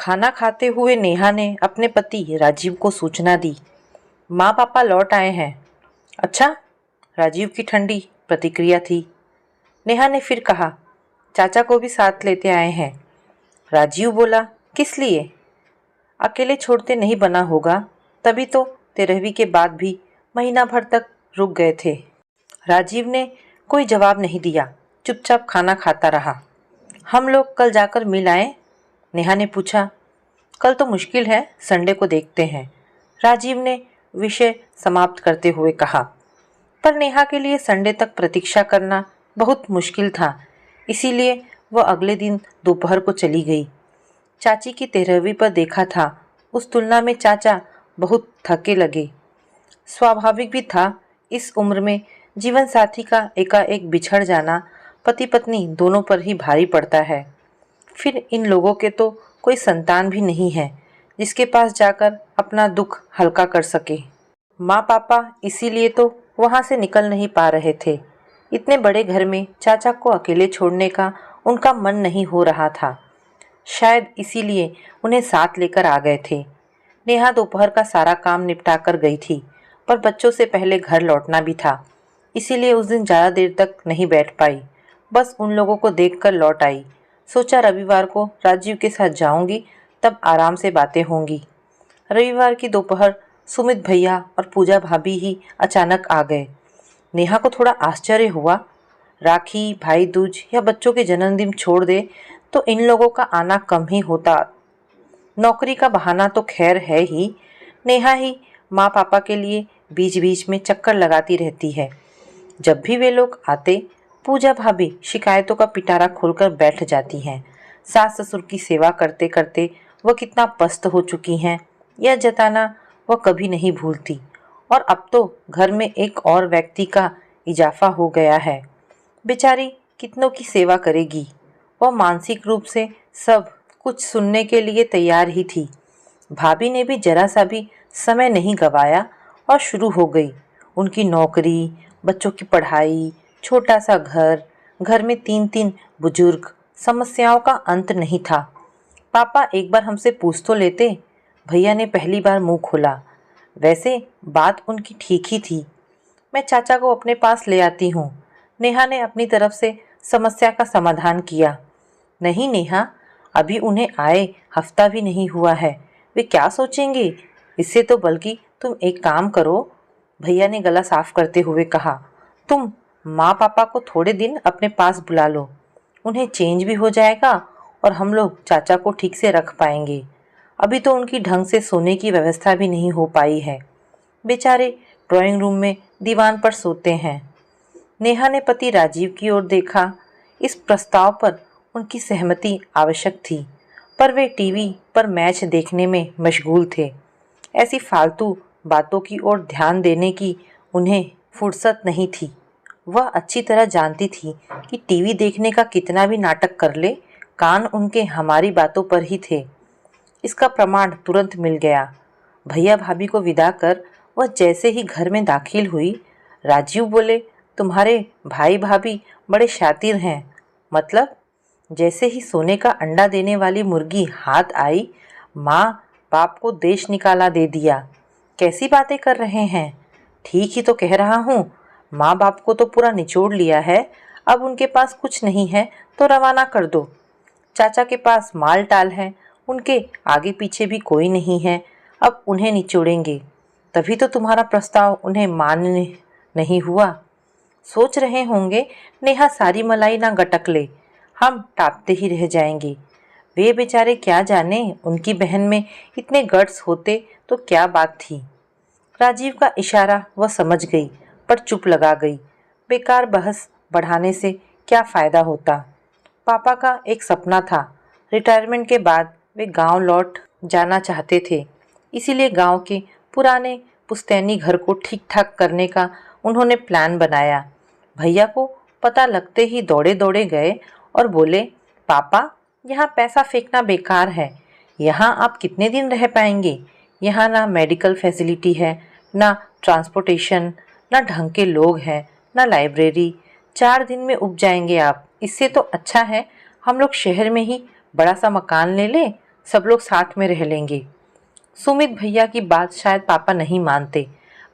खाना खाते हुए नेहा ने अपने पति राजीव को सूचना दी। माँ पापा लौट आए हैं। अच्छा, राजीव की ठंडी प्रतिक्रिया थी। नेहा ने फिर कहा, चाचा को भी साथ लेते आए हैं। राजीव बोला, किस लिए? अकेले छोड़ते नहीं बना होगा, तभी तो 13वीं के बाद भी महीना भर तक रुक गए थे। राजीव ने कोई जवाब नहीं दिया, चुपचाप खाना खाता रहा। हम लोग कल जाकर मिल आए? नेहा ने पूछा। कल तो मुश्किल है, संडे को देखते हैं, राजीव ने विषय समाप्त करते हुए कहा। पर नेहा के लिए संडे तक प्रतीक्षा करना बहुत मुश्किल था, इसीलिए वह अगले दिन दोपहर को चली गई। चाची की 13वीं पर देखा था, उस तुलना में चाचा बहुत थके लगे। स्वाभाविक भी था, इस उम्र में जीवन साथी का एकाएक बिछड़ जाना पति पत्नी दोनों पर ही भारी पड़ता है। फिर इन लोगों के तो कोई संतान भी नहीं है जिसके पास जाकर अपना दुख हल्का कर सके। माँ पापा इसीलिए तो वहाँ से निकल नहीं पा रहे थे। इतने बड़े घर में चाचा को अकेले छोड़ने का उनका मन नहीं हो रहा था। शायद इसीलिए उन्हें साथ लेकर आ गए थे। नेहा दोपहर का सारा काम निपटा कर गई थी, पर बच्चों से पहले घर लौटना भी था, इसीलिए उस दिन ज़्यादा देर तक नहीं बैठ पाई। बस उन लोगों को देखकर लौट आई। सोचा रविवार को राजीव के साथ जाऊंगी, तब आराम से बातें होंगी। रविवार की दोपहर सुमित भैया और पूजा भाभी ही अचानक आ गए। नेहा को थोड़ा आश्चर्य हुआ। राखी, भाई दूज या बच्चों के जन्मदिन छोड़ दे तो इन लोगों का आना कम ही होता। नौकरी का बहाना तो खैर है ही, नेहा ही माँ पापा के लिए बीच बीच में चक्कर लगाती रहती है। जब भी वे लोग आते, पूजा भाभी शिकायतों का पिटारा खोलकर बैठ जाती हैं। सास ससुर की सेवा करते करते वह कितना पस्त हो चुकी हैं, यह जताना वह कभी नहीं भूलती। और अब तो घर में एक और व्यक्ति का इजाफा हो गया है। बेचारी कितनों की सेवा करेगी। वह मानसिक रूप से सब कुछ सुनने के लिए तैयार ही थी। भाभी ने भी जरा सा भी समय नहीं गंवाया और शुरू हो गई। उनकी नौकरी, बच्चों की पढ़ाई, छोटा सा घर, घर में 3-3 बुजुर्ग, समस्याओं का अंत नहीं था। पापा एक बार हमसे पूछ तो लेते। भैया ने पहली बार मुंह खोला। वैसे बात उनकी ठीक ही थी। मैं चाचा को अपने पास ले आती हूँ, नेहा ने अपनी तरफ से समस्या का समाधान किया। नहीं नेहा, अभी उन्हें आए हफ्ता भी नहीं हुआ है, वे क्या सोचेंगे? इससे तो बल्कि तुम एक काम करो, भैया ने गला साफ करते हुए कहा। तुम माँ पापा को थोड़े दिन अपने पास बुला लो, उन्हें चेंज भी हो जाएगा और हम लोग चाचा को ठीक से रख पाएंगे। अभी तो उनकी ढंग से सोने की व्यवस्था भी नहीं हो पाई है। बेचारे ड्राइंग रूम में दीवान पर सोते हैं। नेहा ने पति राजीव की ओर देखा। इस प्रस्ताव पर उनकी सहमति आवश्यक थी, पर वे टीवी पर मैच देखने में मशगूल थे। ऐसी फालतू बातों की ओर ध्यान देने की उन्हें फुर्सत नहीं थी। वह अच्छी तरह जानती थी कि टीवी देखने का कितना भी नाटक कर ले, कान उनके हमारी बातों पर ही थे। इसका प्रमाण तुरंत मिल गया। भैया भाभी को विदा कर वह जैसे ही घर में दाखिल हुई, राजीव बोले, तुम्हारे भाई भाभी बड़े शातिर हैं। मतलब? जैसे ही सोने का अंडा देने वाली मुर्गी हाथ आई, माँ बाप को देश निकाला दे दिया। कैसी बातें कर रहे हैं? ठीक ही तो कह रहा हूँ, माँ बाप को तो पूरा निचोड़ लिया है। अब उनके पास कुछ नहीं है तो रवाना कर दो। चाचा के पास माल टाल है, उनके आगे पीछे भी कोई नहीं है, अब उन्हें निचोड़ेंगे। तभी तो तुम्हारा प्रस्ताव उन्हें मान्य नहीं हुआ। सोच रहे होंगे नेहा सारी मलाई ना गटक ले, हम टापते ही रह जाएंगे। वे बेचारे क्या जाने, उनकी बहन में इतने गट्स होते तो क्या बात थी। राजीव का इशारा वह समझ गई, पर चुप लगा गई। बेकार बहस बढ़ाने से क्या फ़ायदा होता। पापा का एक सपना था, रिटायरमेंट के बाद वे गांव लौट जाना चाहते थे। इसीलिए गांव के पुराने पुश्तैनी घर को ठीक ठाक करने का उन्होंने प्लान बनाया। भैया को पता लगते ही दौड़े दौड़े गए और बोले, पापा यहाँ पैसा फेंकना बेकार है। यहाँ आप कितने दिन रह पाएंगे? यहाँ ना मेडिकल फैसिलिटी है, ना ट्रांसपोर्टेशन, ना ढंग के लोग हैं, ना लाइब्रेरी। 4 दिन में उब जाएंगे आप। इससे तो अच्छा है हम लोग शहर में ही बड़ा सा मकान ले लें, सब लोग साथ में रह लेंगे। सुमित भैया की बात शायद पापा नहीं मानते,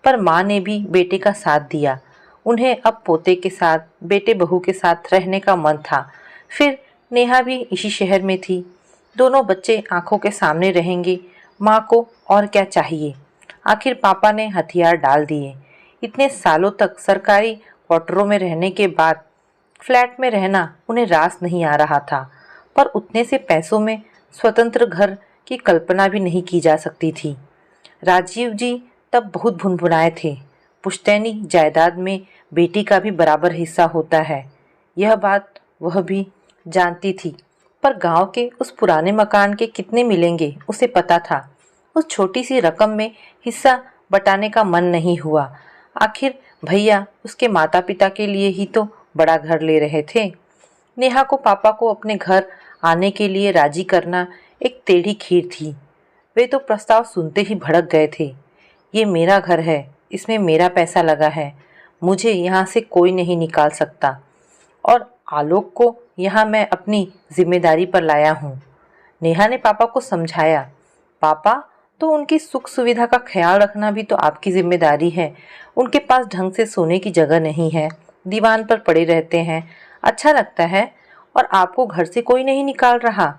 पर माँ ने भी बेटे का साथ दिया। उन्हें अब पोते के साथ, बेटे बहू के साथ रहने का मन था। फिर नेहा भी इसी शहर में थी। दोनों बच्चे आंखों के सामने रहेंगे। माँ को और क्या चाहिए। आखिर पापा ने हथियार डाल दिए। इतने सालों तक सरकारी क्वार्टरों में रहने के बाद फ्लैट में रहना उन्हें रास नहीं आ रहा था, पर उतने से पैसों में स्वतंत्र घर की कल्पना भी नहीं की जा सकती थी। राजीव जी तब बहुत भुनभुनाए थे। पुश्तैनी जायदाद में बेटी का भी बराबर हिस्सा होता है, यह बात वह भी जानती थी। पर गांव के उस पुराने मकान के कितने मिलेंगे उसे पता था। उस छोटी सी रकम में हिस्सा बटाने का मन नहीं हुआ। आखिर भैया उसके माता पिता के लिए ही तो बड़ा घर ले रहे थे। नेहा को पापा को अपने घर आने के लिए राजी करना एक टेढ़ी खीर थी। वे तो प्रस्ताव सुनते ही भड़क गए थे। ये मेरा घर है, इसमें मेरा पैसा लगा है, मुझे यहाँ से कोई नहीं निकाल सकता, और आलोक को यहाँ मैं अपनी जिम्मेदारी पर लाया हूँ। नेहा ने पापा को समझाया। पापा, तो उनकी सुख सुविधा का ख्याल रखना भी तो आपकी जिम्मेदारी है। उनके पास ढंग से सोने की जगह नहीं है, दीवान पर पड़े रहते हैं, अच्छा लगता है, और आपको घर से कोई नहीं निकाल रहा।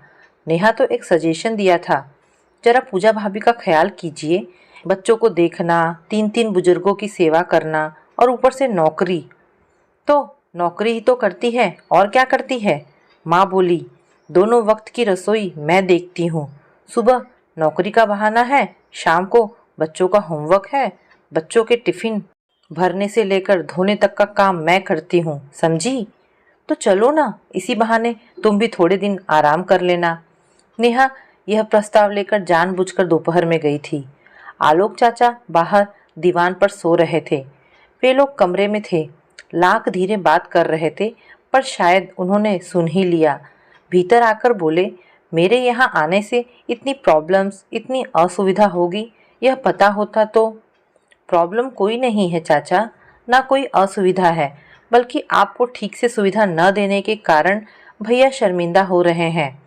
नेहा तो एक सजेशन दिया था, जरा पूजा भाभी का ख्याल कीजिए। बच्चों को देखना, 3-3 बुजुर्गों की सेवा करना, और ऊपर से नौकरी। तो नौकरी ही तो करती है, और क्या करती है? माँ बोली। दोनों वक्त की रसोई मैं देखती हूँ। सुबह नौकरी का बहाना है, शाम को बच्चों का होमवर्क है, बच्चों के टिफिन भरने से लेकर धोने तक का काम मैं करती हूँ, समझी? तो चलो ना, इसी बहाने तुम भी थोड़े दिन आराम कर लेना। नेहा यह प्रस्ताव लेकर जानबूझकर दोपहर में गई थी। आलोक चाचा बाहर दीवान पर सो रहे थे। वे लोग कमरे में थे, लाख धीरे बात कर रहे थे, पर शायद उन्होंने सुन ही लिया। भीतर आकर बोले, मेरे यहाँ आने से इतनी प्रॉब्लम्स, इतनी असुविधा होगी, यह पता होता तो। प्रॉब्लम कोई नहीं है चाचा, ना कोई असुविधा है, बल्कि आपको ठीक से सुविधा न देने के कारण भैया शर्मिंदा हो रहे हैं।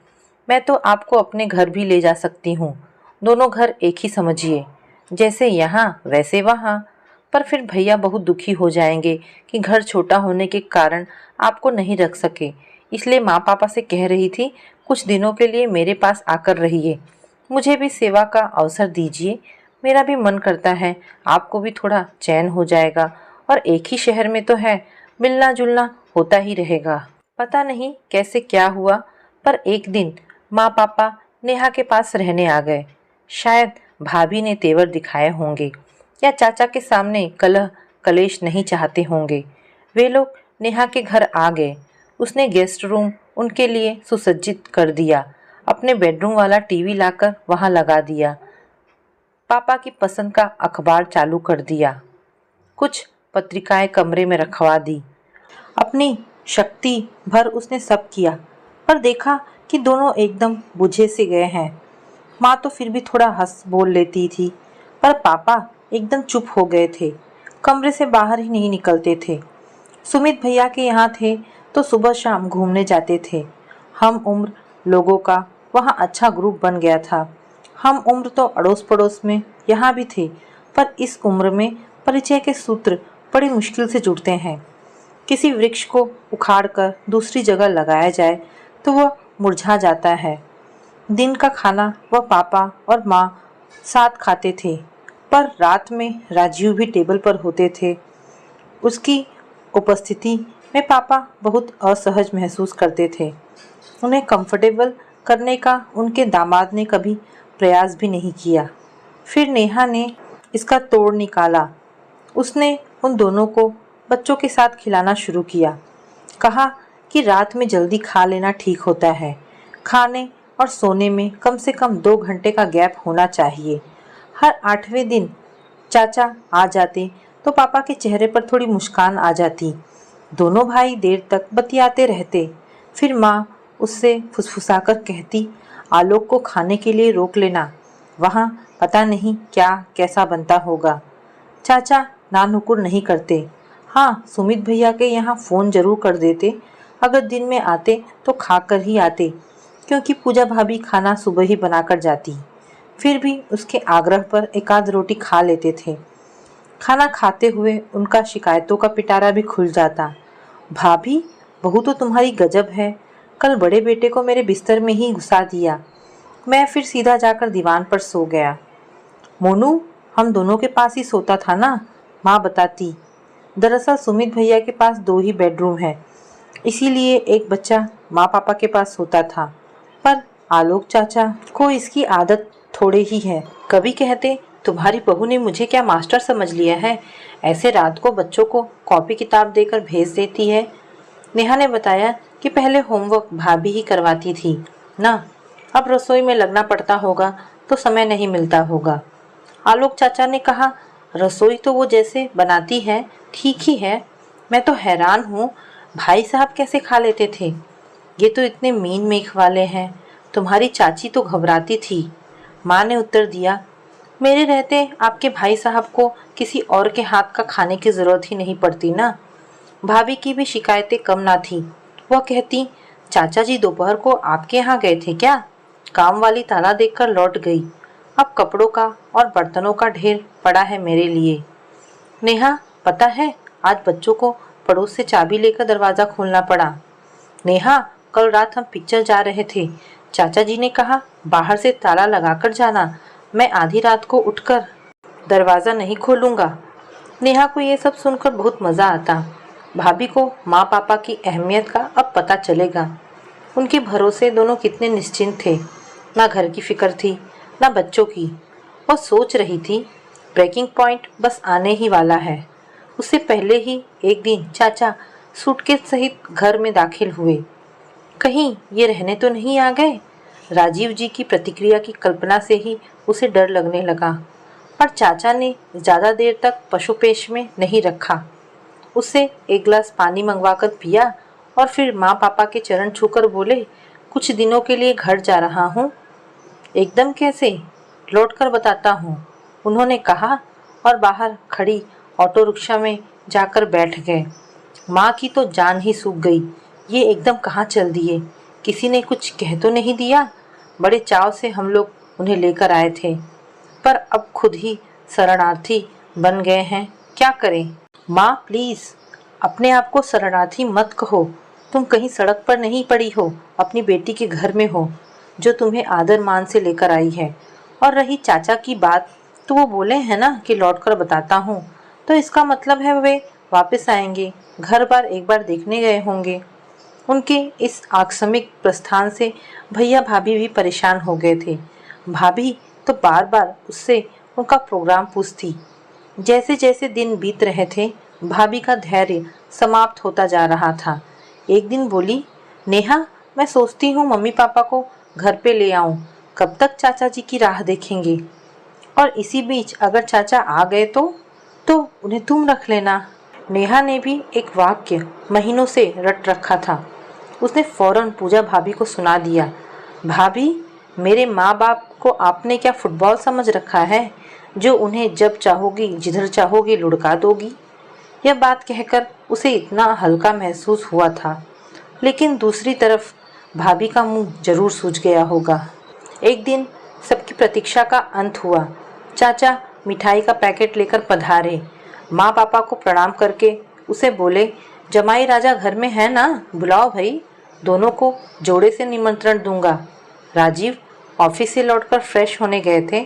मैं तो आपको अपने घर भी ले जा सकती हूँ, दोनों घर एक ही समझिए, जैसे यहाँ वैसे वहाँ। पर फिर भैया बहुत दुखी हो जाएंगे कि घर छोटा होने के कारण आपको नहीं रख सके। इसलिए माँ पापा से कह रही थी, कुछ दिनों के लिए मेरे पास आकर रहिए, मुझे भी सेवा का अवसर दीजिए। मेरा भी मन करता है, आपको भी थोड़ा चैन हो जाएगा, और एक ही शहर में तो है, मिलना जुलना होता ही रहेगा। पता नहीं कैसे क्या हुआ, पर एक दिन माँ पापा नेहा के पास रहने आ गए। शायद भाभी ने तेवर दिखाए होंगे, या चाचा के सामने कलह कलेश नहीं चाहते होंगे। वे लोग नेहा के घर आ गए। उसने गेस्ट रूम उनके लिए सुसज्जित कर दिया, अपने बेडरूम वाला टीवी लाकर वहां लगा दिया, पापा की पसंद का अखबार चालू कर दिया, कुछ पत्रिकाएं कमरे में रखवा दी। अपनी शक्ति भर उसने सब किया, पर देखा कि दोनों एकदम बुझे से गए हैं। माँ तो फिर भी थोड़ा हंस बोल लेती थी, पर पापा एकदम चुप हो गए थे, कमरे से बाहर ही नहीं निकलते थे। सुमित भैया के यहाँ थे तो सुबह शाम घूमने जाते थे। हम उम्र लोगों का वहाँ अच्छा ग्रुप बन गया था। हम उम्र तो अड़ोस पड़ोस में यहाँ भी थे, पर इस उम्र में परिचय के सूत्र बड़ी मुश्किल से जुड़ते हैं। किसी वृक्ष को उखाड़कर दूसरी जगह लगाया जाए तो वह मुरझा जाता है। दिन का खाना वह पापा और माँ साथ खाते थे, पर रात में राजीव भी टेबल पर होते थे। उसकी उपस्थिति में पापा बहुत असहज महसूस करते थे। उन्हें कंफर्टेबल करने का उनके दामाद ने कभी प्रयास भी नहीं किया। फिर नेहा ने इसका तोड़ निकाला। उसने उन दोनों को बच्चों के साथ खिलाना शुरू किया। कहा कि रात में जल्दी खा लेना ठीक होता है, खाने और सोने में कम से कम 2 घंटे का गैप होना चाहिए। हर 8वें दिन चाचा आ जाते तो पापा के चेहरे पर थोड़ी मुस्कान आ जाती। दोनों भाई देर तक बतियाते रहते। फिर माँ उससे फुसफुसाकर कहती, आलोक को खाने के लिए रोक लेना, वहाँ पता नहीं क्या कैसा बनता होगा। चाचा नानुकुर नहीं करते। हाँ, सुमित भैया के यहाँ फ़ोन जरूर कर देते, अगर दिन में आते तो खाकर ही आते। क्योंकि पूजा भाभी खाना सुबह ही बनाकर जाती। फिर भी उसके आग्रह पर एक आध रोटी खा लेते थे। खाना खाते हुए उनका शिकायतों का पिटारा भी खुल जाता। भाभी, बहू तो तुम्हारी गजब है। कल बड़े बेटे को मेरे बिस्तर में ही घुसा दिया। मैं फिर सीधा जाकर दीवान पर सो गया। मोनू, हम दोनों के पास ही सोता था ना, माँ बताती। दरअसल सुमित भैया के पास 2 ही बेडरूम है, इसीलिए एक बच्चा माँ पापा के पास सोता था। पर आलोक चाचा को इसकी आदत थोड़े ही है। कभी कहते तुम्हारी बहू ने मुझे क्या मास्टर समझ लिया है, ऐसे रात को बच्चों को कॉपी किताब देकर भेज देती है। नेहा ने बताया कि पहले होमवर्क भाभी ही करवाती थी ना, अब रसोई में लगना पड़ता होगा तो समय नहीं मिलता होगा। आलोक चाचा ने कहा, रसोई तो वो जैसे बनाती है ठीक ही है। मैं तो हैरान हूँ, भाई साहब कैसे खा लेते थे। ये तो इतने मीन मेख वाले हैं। तुम्हारी चाची तो घबराती थी। माँ ने उत्तर दिया, मेरे रहते आपके भाई साहब को किसी और के हाथ का खाने की जरूरत ही नहीं पड़ती ना। भाभी की भी शिकायतें कम ना थी। वह कहती, चाचा जी दोपहर को आपके यहाँ गए थे क्या? काम वाली ताला देखकर लौट गई। अब कपड़ों का और बर्तनों का ढेर पड़ा है मेरे लिए। नेहा, पता है आज बच्चों को पड़ोस से चाबी लेकर दरवाजा खोलना पड़ा। नेहा, कल रात हम पिक्चर जा रहे थे। चाचा जी ने कहा बाहर से ताला लगाकर जाना। मैं आधी रात को उठकर दरवाज़ा नहीं खोलूंगा। नेहा को ये सब सुनकर बहुत मज़ा आता। भाभी को माँ पापा की अहमियत का अब पता चलेगा। उनके भरोसे दोनों कितने निश्चिंत थे। ना घर की फिक्र थी, ना बच्चों की। वह सोच रही थी, ब्रेकिंग पॉइंट बस आने ही वाला है। उससे पहले ही एक दिन चाचा सूटकेस सहित घर में दाखिल हुए। कहीं ये रहने तो नहीं आ गए? राजीव जी की प्रतिक्रिया की कल्पना से ही उसे डर लगने लगा। पर चाचा ने ज़्यादा देर तक पशुपेश में नहीं रखा। उससे एक गिलास पानी मंगवाकर पिया और फिर माँ पापा के चरण छूकर बोले, कुछ दिनों के लिए घर जा रहा हूँ। एकदम कैसे? लौटकर बताता हूँ, उन्होंने कहा और बाहर खड़ी ऑटो रिक्शा में जाकर बैठ गए। माँ की तो जान ही सूख गई। ये एकदम कहाँ चल दिए? किसी ने कुछ कह तो नहीं दिया? बड़े चाव से हम लोग उन्हें लेकर आए थे, पर अब खुद ही शरणार्थी बन गए हैं। क्या करें? माँ प्लीज़, अपने आप को शरणार्थी मत कहो। तुम कहीं सड़क पर नहीं पड़ी हो, अपनी बेटी के घर में हो, जो तुम्हें आदर मान से लेकर आई है। और रही चाचा की बात, तो वो बोले हैं ना कि लौटकर बताता हूँ, तो इसका मतलब है वे वापस आएंगे, घर बार एक बार देखने गए होंगे। उनके इस आकस्मिक प्रस्थान से भैया भाभी भी परेशान हो गए थे। भाभी तो बार बार उससे उनका प्रोग्राम पूछती। जैसे जैसे दिन बीत रहे थे, भाभी का धैर्य समाप्त होता जा रहा था। एक दिन बोली, नेहा, मैं सोचती हूँ मम्मी पापा को घर पे ले आऊँ। कब तक चाचा जी की राह देखेंगे? और इसी बीच अगर चाचा आ गए तो उन्हें तुम रख लेना। नेहा ने भी एक वाक्य महीनों से रट रखा था। उसने फौरन पूजा भाभी को सुना दिया। भाभी, मेरे माँ बाप को आपने क्या फुटबॉल समझ रखा है, जो उन्हें जब चाहोगी जिधर चाहोगी लुढ़का दोगी? यह बात कहकर उसे इतना हल्का महसूस हुआ था, लेकिन दूसरी तरफ भाभी का मुंह जरूर सूज गया होगा। एक दिन सबकी प्रतीक्षा का अंत हुआ। चाचा मिठाई का पैकेट लेकर पधारे। माँ पापा को प्रणाम करके उसे बोले, जमाई राजा घर में है ना, बुलाओ भाई, दोनों को जोड़े से निमंत्रण दूंगा। राजीव ऑफिस से लौटकर फ्रेश होने गए थे।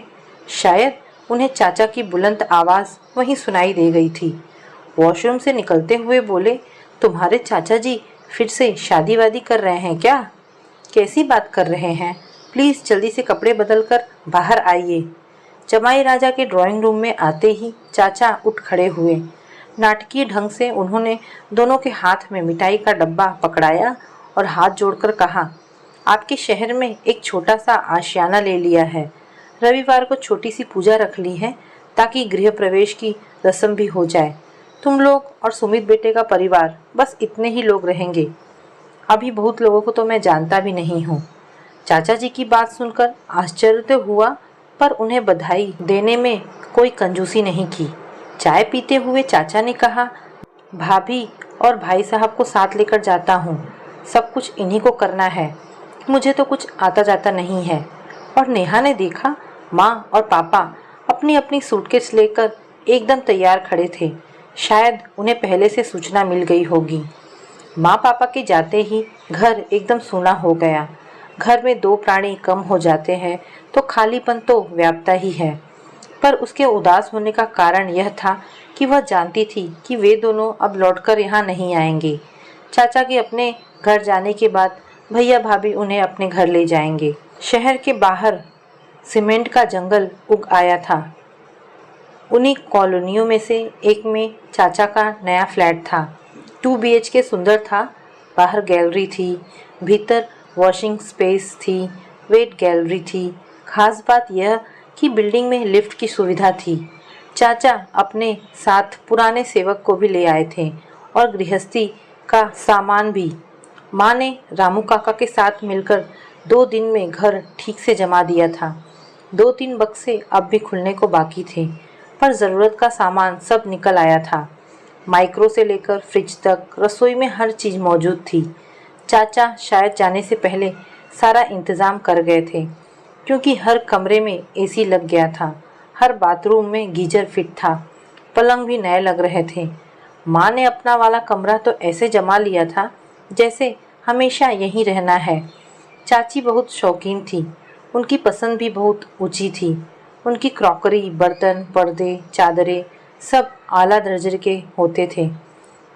शायद उन्हें चाचा की बुलंद आवाज़ वहीं सुनाई दे गई थी। वॉशरूम से निकलते हुए बोले, तुम्हारे चाचा जी फिर से शादी वादी कर रहे हैं क्या? कैसी बात कर रहे हैं? प्लीज़ जल्दी से कपड़े बदल कर बाहर आइए। जमाई राजा के ड्राइंग रूम में आते ही चाचा उठ खड़े हुए। नाटकीय ढंग से उन्होंने दोनों के हाथ में मिठाई का डब्बा पकड़ाया और हाथ जोड़कर कहा, आपके शहर में एक छोटा सा आशियाना ले लिया है। रविवार को छोटी सी पूजा रख ली है ताकि गृह प्रवेश की रस्म भी हो जाए। तुम लोग और सुमित बेटे का परिवार, बस इतने ही लोग रहेंगे। अभी बहुत लोगों को तो मैं जानता भी नहीं हूँ। चाचा जी की बात सुनकर आश्चर्य तो हुआ, पर उन्हें बधाई देने में कोई कंजूसी नहीं की। चाय पीते हुए चाचा ने कहा, भाभी और भाई साहब को साथ लेकर जाता हूँ। सब कुछ इन्हीं को करना है। मुझे तो कुछ आता जाता नहीं है। और नेहा ने देखा माँ और पापा अपनी अपनी सूटकेस लेकर एकदम तैयार खड़े थे। शायद उन्हें पहले से सूचना मिल गई होगी। माँ पापा के जाते ही घर एकदम सूना हो गया। घर में दो प्राणी कम हो जाते हैं तो खालीपन तो व्यापता ही है। पर उसके उदास होने का कारण यह था कि वह जानती थी कि वे दोनों अब लौटकर यहाँ नहीं आएंगे। चाचा के अपने घर जाने के बाद भैया भाभी उन्हें अपने घर ले जाएंगे। शहर के बाहर सीमेंट का जंगल उग आया था। उन्हीं कॉलोनियों में से एक में चाचा का नया फ्लैट था। 2 BHK सुंदर था। बाहर गैलरी थी, भीतर वॉशिंग स्पेस थी, वेट गैलरी थी। खास बात यह कि बिल्डिंग में लिफ्ट की सुविधा थी। चाचा अपने साथ पुराने सेवक को भी ले आए थे और गृहस्थी का सामान भी। माँ ने रामू काका के साथ मिलकर 2 दिन में घर ठीक से जमा दिया था। 2-3 बक्से अब भी खुलने को बाकी थे, पर ज़रूरत का सामान सब निकल आया था। माइक्रो से लेकर फ्रिज तक रसोई में हर चीज़ मौजूद थी। चाचा शायद जाने से पहले सारा इंतज़ाम कर गए थे, क्योंकि हर कमरे में AC लग गया था। हर बाथरूम में गीजर फिट था। पलंग भी नए लग रहे थे। माँ ने अपना वाला कमरा तो ऐसे जमा लिया था जैसे हमेशा यहीं रहना है। चाची बहुत शौकीन थी। उनकी पसंद भी बहुत ऊंची थी। उनकी क्रॉकरी, बर्तन, पर्दे, चादरें सब आला दर्जे के होते थे।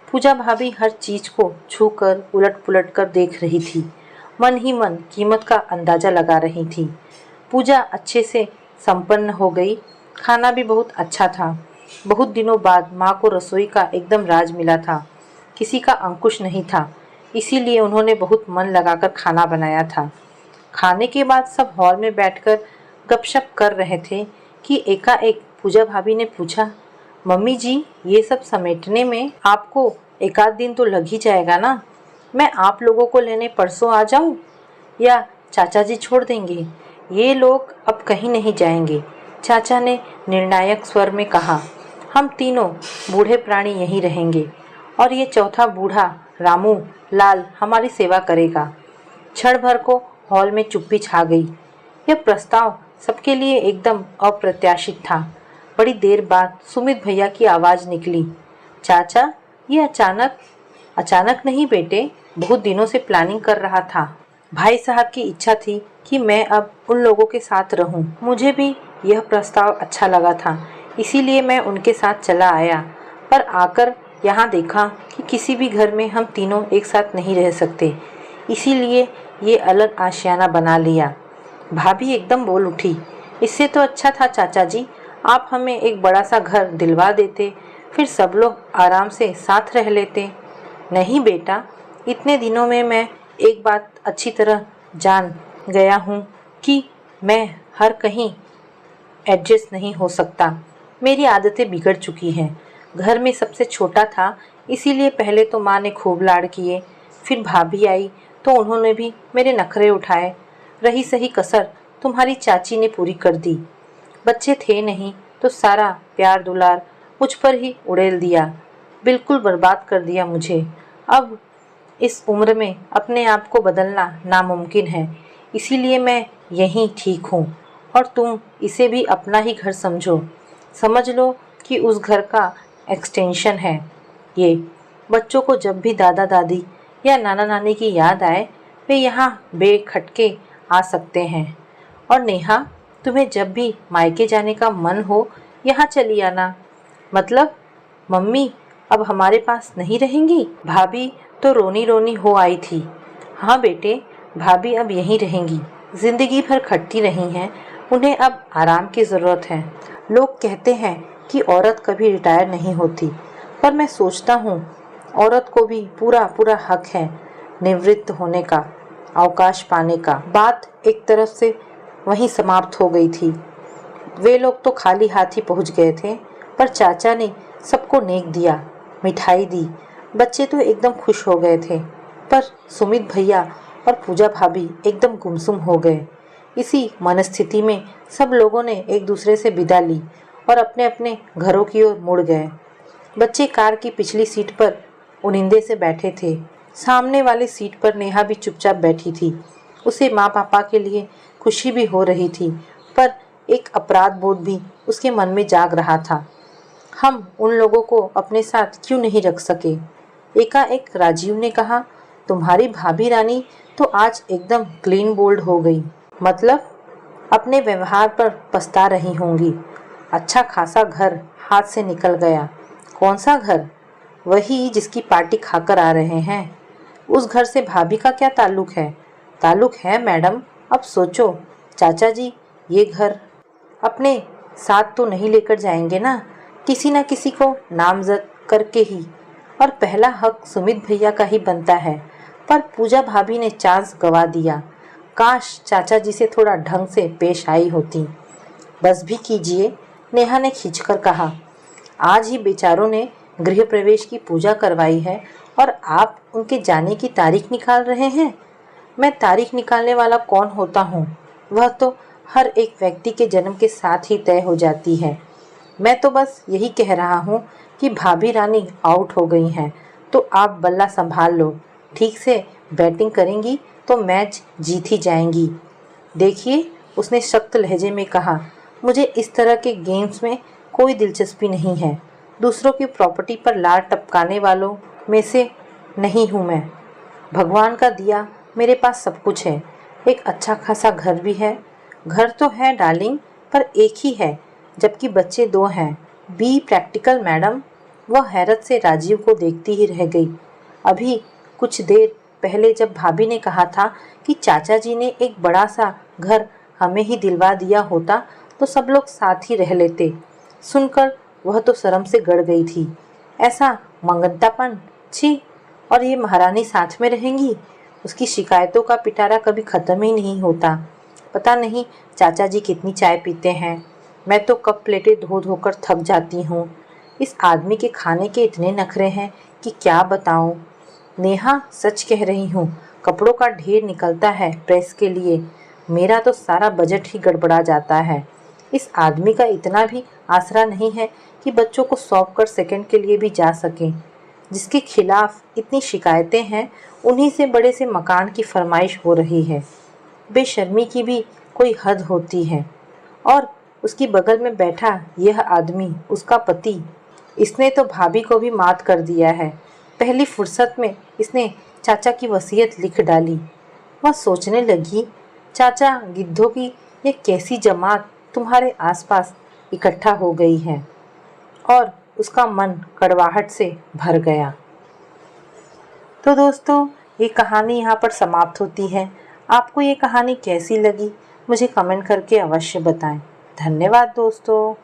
पूजा भाभी हर चीज़ को छूकर उलट पुलट कर देख रही थी। मन ही मन कीमत का अंदाज़ा लगा रही थी। पूजा अच्छे से संपन्न हो गई। खाना भी बहुत अच्छा था। बहुत दिनों बाद माँ को रसोई का एकदम राज मिला था। किसी का अंकुश नहीं था, इसीलिए उन्होंने बहुत मन लगाकर खाना बनाया था। खाने के बाद सब हॉल में बैठकर गपशप कर रहे थे कि एकाएक पूजा भाभी ने पूछा, मम्मी जी, ये सब समेटने में आपको एक आध दिन तो लग ही जाएगा ना? मैं आप लोगों को लेने परसों आ जाऊं या चाचा जी छोड़ देंगे? ये लोग अब कहीं नहीं जाएंगे। चाचा ने निर्णायक स्वर में कहा, हम तीनों बूढ़े प्राणी यहीं रहेंगे और ये चौथा बूढ़ा रामू लाल हमारी सेवा करेगा। क्षण भर को हॉल में चुप्पी छा गई। यह प्रस्ताव सबके लिए एकदम अप्रत्याशित था। बड़ी देर बाद सुमित भैया की आवाज़ निकली, चाचा, ये अचानक नहीं बेटे, बहुत दिनों से प्लानिंग कर रहा था। भाई साहब की इच्छा थी कि मैं अब उन लोगों के साथ रहूं। मुझे भी यह प्रस्ताव अच्छा लगा था, इसीलिए मैं उनके साथ चला आया। पर आकर यहाँ देखा कि किसी भी घर में हम तीनों एक साथ नहीं रह सकते, इसीलिए ये अलग आशियाना बना लिया। भाभी एकदम बोल उठी, इससे तो अच्छा था चाचा जी, आप हमें एक बड़ा सा घर दिलवा देते, फिर सब लोग आराम से साथ रह लेते। नहीं बेटा, इतने दिनों में मैं एक बात अच्छी तरह जान गया हूँ कि मैं हर कहीं एडजस्ट नहीं हो सकता। मेरी आदतें बिगड़ चुकी हैं। घर में सबसे छोटा था, इसीलिए पहले तो माँ ने खूब लाड़ किए, फिर भाभी आई तो उन्होंने भी मेरे नखरे उठाए। रही सही कसर तुम्हारी चाची ने पूरी कर दी। बच्चे थे नहीं तो सारा प्यार दुलार मुझ पर ही उड़ेल दिया, बिल्कुल बर्बाद कर दिया मुझे। अब इस उम्र में अपने आप को बदलना नामुमकिन है, इसीलिए मैं यहीं ठीक हूँ और तुम इसे भी अपना ही घर समझो। समझ लो कि उस घर का एक्सटेंशन है ये। बच्चों को जब भी दादा दादी या नाना नानी की याद आए, वे यहाँ बेखटके आ सकते हैं। और नेहा, तुम्हें जब भी मायके जाने का मन हो, यहाँ चली आना। मतलब मम्मी अब हमारे पास नहीं रहेंगी? भाभी तो रोनी रोनी हो आई थी। हाँ बेटे, भाभी अब यहीं रहेंगी। जिंदगी भर खटती रही हैं, उन्हें अब आराम की ज़रूरत है। लोग कहते हैं कि औरत कभी रिटायर नहीं होती, पर मैं सोचता हूँ औरत को भी पूरा पूरा हक है निवृत्त होने का, अवकाश पाने का। बात एक तरफ से वहीं समाप्त हो गई थी। वे लोग तो खाली हाथ ही पहुँच गए थे, पर चाचा ने सबको नेक दिया, मिठाई दी। बच्चे तो एकदम खुश हो गए थे, पर सुमित भैया और पूजा भाभी एकदम गुमसुम हो गए। इसी मनस्थिति में सब लोगों ने एक दूसरे से विदा ली और अपने अपने घरों की ओर मुड़ गए। बच्चे कार की पिछली सीट पर उनिंदे से बैठे थे। सामने वाली सीट पर नेहा भी चुपचाप बैठी थी। उसे माँ पापा के लिए खुशी भी हो रही थी, पर एक अपराध बोध भी उसके मन में जाग रहा था। हम उन लोगों को अपने साथ क्यों नहीं रख सके? एकाएक राजीव ने कहा, तुम्हारी भाभी रानी तो आज एकदम क्लीन बोल्ड हो गई। मतलब अपने व्यवहार पर पछता रही होंगी। अच्छा खासा घर हाथ से निकल गया। कौन सा घर? वही जिसकी पार्टी खाकर आ रहे हैं। उस घर से भाभी का क्या ताल्लुक है? ताल्लुक है मैडम। अब सोचो, चाचा जी ये घर अपने साथ तो नहीं लेकर जाएंगे ना, किसी न किसी को नामजद करके ही। और पहला हक सुमित भैया का ही बनता है। पर पूजा भाभी ने चांस गवा दिया। काश चाचा जी से थोड़ा ढंग से पेश आई होती। बस भी कीजिए, नेहा ने खींचकर कहा। आज ही बेचारों ने गृह प्रवेश की पूजा करवाई है और आप उनके जाने की तारीख निकाल रहे हैं। मैं तारीख निकालने वाला कौन होता हूँ? वह तो हर एक व्यक्ति के जन्म के साथ ही तय हो जाती है। मैं तो बस यही कह रहा हूँ कि भाभी रानी आउट हो गई हैं, तो आप बल्ला संभाल लो। ठीक से बैटिंग करेंगी तो मैच जीत ही जाएंगी। देखिए, उसने सख्त लहजे में कहा, मुझे इस तरह के गेम्स में कोई दिलचस्पी नहीं है। दूसरों की प्रॉपर्टी पर लार टपकाने वालों में से नहीं हूँ मैं। भगवान का दिया मेरे पास सब कुछ है। एक अच्छा खासा घर भी है। घर तो है डार्लिंग, पर एक ही है, जबकि बच्चे दो हैं। Be practical madam. वह हैरत से राजीव को देखती ही रह गई। अभी कुछ देर पहले जब भाभी ने कहा था कि चाचा जी ने एक बड़ा सा घर हमें ही दिलवा दिया होता तो सब लोग साथ ही रह लेते, सुनकर वह तो शर्म से गड़ गई थी। ऐसा मंगनतापन, छी। और ये महारानी साथ में रहेंगी? उसकी शिकायतों का पिटारा कभी ख़त्म ही नहीं होता। पता नहीं चाचा जी कितनी चाय पीते हैं। मैं तो कप प्लेटें धो धोकर थक जाती हूँ। इस आदमी के खाने के इतने नखरे हैं कि क्या बताऊँ। नेहा, सच कह रही हूँ, कपड़ों का ढेर निकलता है प्रेस के लिए। मेरा तो सारा बजट ही गड़बड़ा जाता है। इस आदमी का इतना भी आसरा नहीं है कि बच्चों को सौंप कर सेकंड के लिए भी जा सकें। जिसके खिलाफ इतनी शिकायतें हैं, उन्हीं से बड़े से मकान की फरमाइश हो रही है। बेशर्मी की भी कोई हद होती है। और उसकी बगल में बैठा यह आदमी, उसका पति, इसने तो भाभी को भी मात कर दिया है। पहली फुर्सत में इसने चाचा की वसीयत लिख डाली। वह सोचने लगी, चाचा गिद्धों की ये कैसी जमात तुम्हारे आसपास इकट्ठा हो गई है। और उसका मन कड़वाहट से भर गया। तो दोस्तों, ये कहानी यहाँ पर समाप्त होती है। आपको ये कहानी कैसी लगी मुझे कमेंट करके अवश्य बताएं। धन्यवाद दोस्तों।